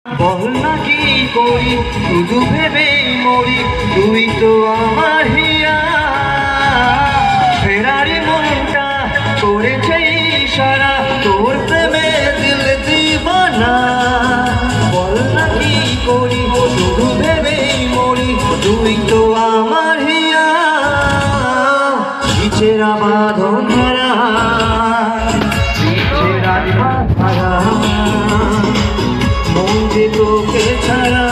বল না কি করি শুধু ভেবেই মরি, তুই তো আমার হিয়া। ফেরারি মনটা করেছে ইশারা, তোর প্রেমে দিল দিবানা। বল না কি করি শুধু ভেবেই মরি, তুই তো আমার হিয়া। ইচেরা বাঁধন হারা, ইচেরা হারা, মন যে তোকে ছাড়া